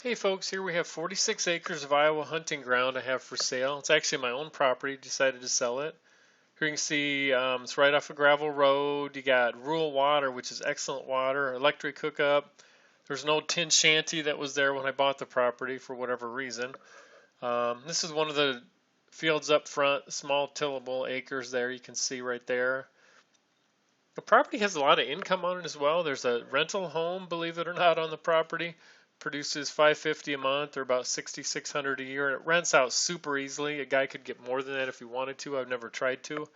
Hey folks, here we have 46 acres of Iowa hunting ground I have for sale. It's actually my own property, decided to sell it. Here you can see it's right off a gravel road. You got rural water, which is excellent water, electric hookup. There's an old tin shanty that was there when I bought the property for whatever reason. This is one of the fields up front, small tillable acres there you can see right there. The property has a lot of income on it as well. There's a rental home, believe it or not, on the property. Produces $550 a month or about $6,600 a year, and it rents out super easily. A guy could get more than that if he wanted to. I've never tried to.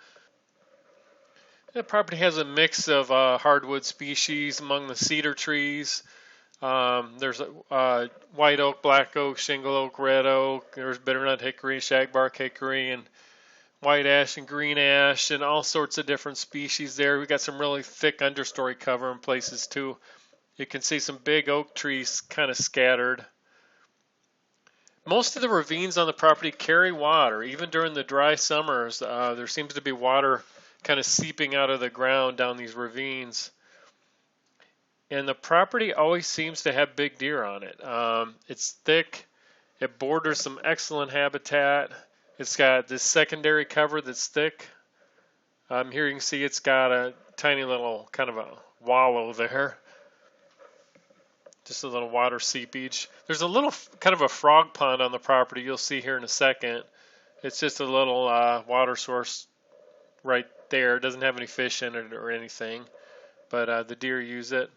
The property has a mix of hardwood species among the cedar trees. There's white oak, black oak, shingle oak, red oak. There's bitternut hickory, shagbark hickory, and white ash and green ash, and all sorts of different species there. We got some really thick understory cover in places too. You can see some big oak trees kind of scattered. Most of the ravines on the property carry water. Even during the dry summers, there seems to be water kind of seeping out of the ground down these ravines. And the property always seems to have big deer on it. It's thick. It borders some excellent habitat. It's got this secondary cover that's thick. Here you can see it's got a tiny little kind of a wallow there. Just a little water seepage. There's a little kind of a frog pond on the property you'll see here in a second. It's just a little water source right there. It doesn't have any fish in it or anything, but the deer use it.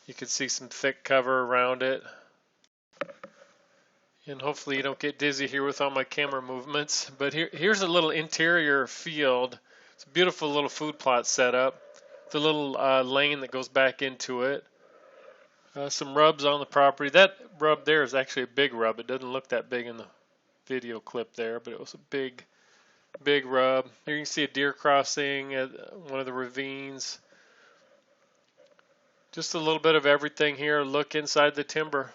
You can see some thick cover around it. And hopefully you don't get dizzy here with all my camera movements. But here's a little interior field. It's a beautiful little food plot setup. The little lane that goes back into it. Some rubs on the property. That rub there is actually a big rub. It doesn't look that big in the video clip there, but it was a big rub. Here you can see a deer crossing at one of the ravines. Just a little bit of everything here. Look inside the timber.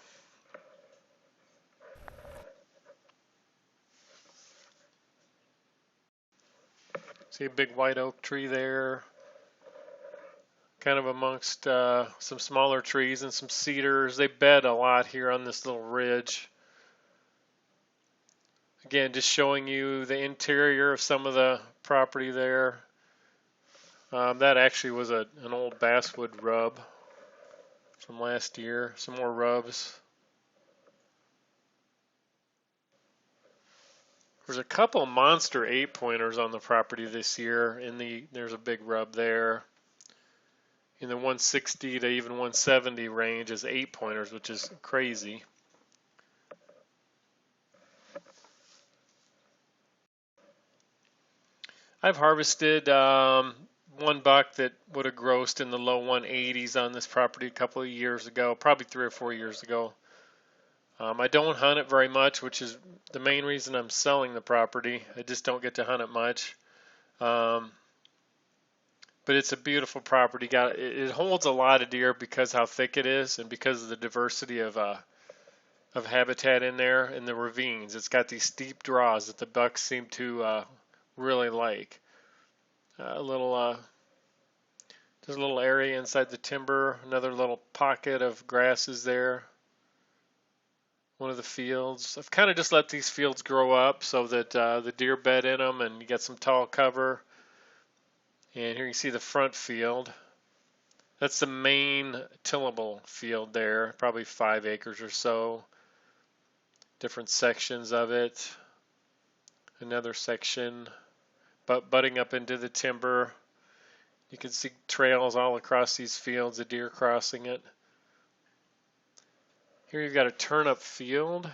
See a big white oak tree there. Kind of amongst some smaller trees and some cedars. They bed a lot here on this little ridge. Again, just showing you the interior of some of the property there. That actually was an old basswood rub from last year. Some more rubs. There's a couple monster 8-pointers on the property this year. There's a big rub there. In the 160 to even 170 range is 8-pointers, which is crazy. I've harvested one buck that would have grossed in the low 180s on this property a couple of years ago, probably 3 or 4 years ago. I don't hunt it very much, which is the main reason I'm selling the property. I just don't get to hunt it much. But it's a beautiful property. It holds a lot of deer because how thick it is and because of the diversity of habitat in there and the ravines. It's got these steep draws that the bucks seem to really like. Just a little area inside the timber. Another little pocket of grasses there. One of the fields. I've kind of just let these fields grow up so that the deer bed in them and you get some tall cover. And here you see the front field. That's the main tillable field there, probably 5 acres or so. Different sections of it. Another section butting up into the timber. You can see trails all across these fields, the deer crossing it. Here you've got a turnip field.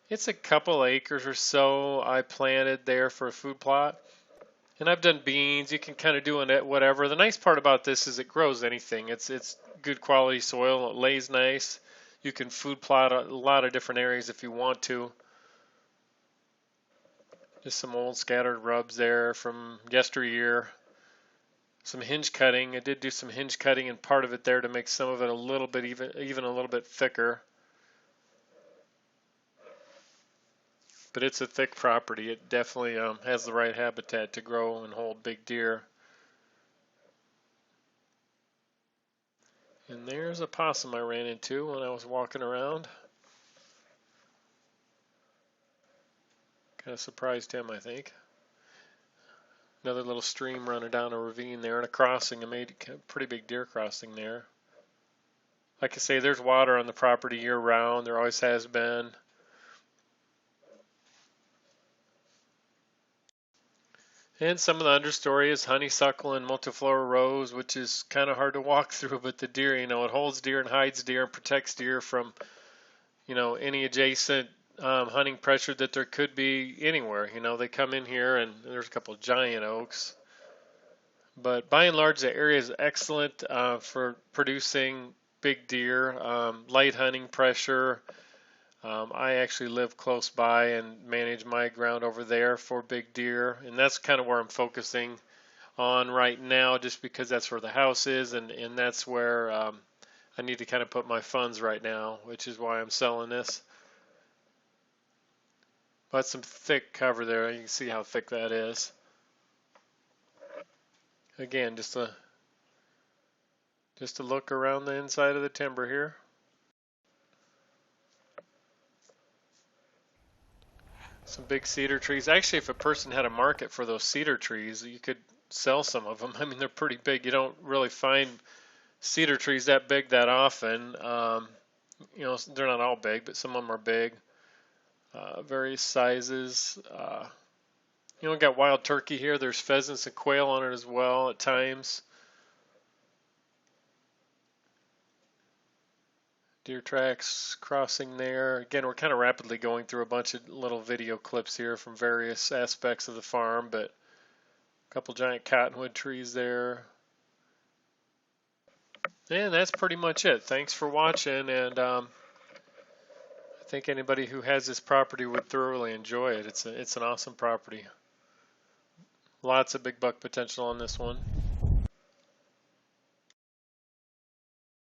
It's a couple acres or so I planted there for a food plot. And I've done beans. You can kind of do it whatever. The nice part about this is it grows anything. It's good quality soil. It lays nice. You can food plot a lot of different areas if you want to. Just some old scattered rubs there from yesteryear. Some hinge cutting. I did do some hinge cutting in part of it there to make some of it a little bit even a little bit thicker. But it's a thick property. It definitely has the right habitat to grow and hold big deer. And there's a possum I ran into when I was walking around. Kind of surprised him, I think. Another little stream running down a ravine there and a crossing. I made a pretty big deer crossing there. Like I say, there's water on the property year round. There always has been. And some of the understory is honeysuckle and multiflora rose, which is kind of hard to walk through, but the deer, it holds deer and hides deer and protects deer from, any adjacent hunting pressure that there could be anywhere. They come in here and there's a couple of giant oaks. But by and large, the area is excellent for producing big deer, light hunting pressure. I actually live close by and manage my ground over there for big deer, and that's kind of where I'm focusing on right now, just because that's where the house is, and that's where I need to kind of put my funds right now, which is why I'm selling this. But some thick cover there. You can see how thick that is. Again, just a look around the inside of the timber here. Some big cedar trees. Actually, if a person had a market for those cedar trees, you could sell some of them. I mean, they're pretty big. You don't really find cedar trees that big that often. They're not all big, but some of them are big. Various sizes. We got wild turkey here. There's pheasants and quail on it as well at times. Deer tracks crossing there. Again, we're kind of rapidly going through a bunch of little video clips here from various aspects of the farm, but a couple giant cottonwood trees there. And that's pretty much it. Thanks for watching, and I think anybody who has this property would thoroughly enjoy it. It's an awesome property. Lots of big buck potential on this one.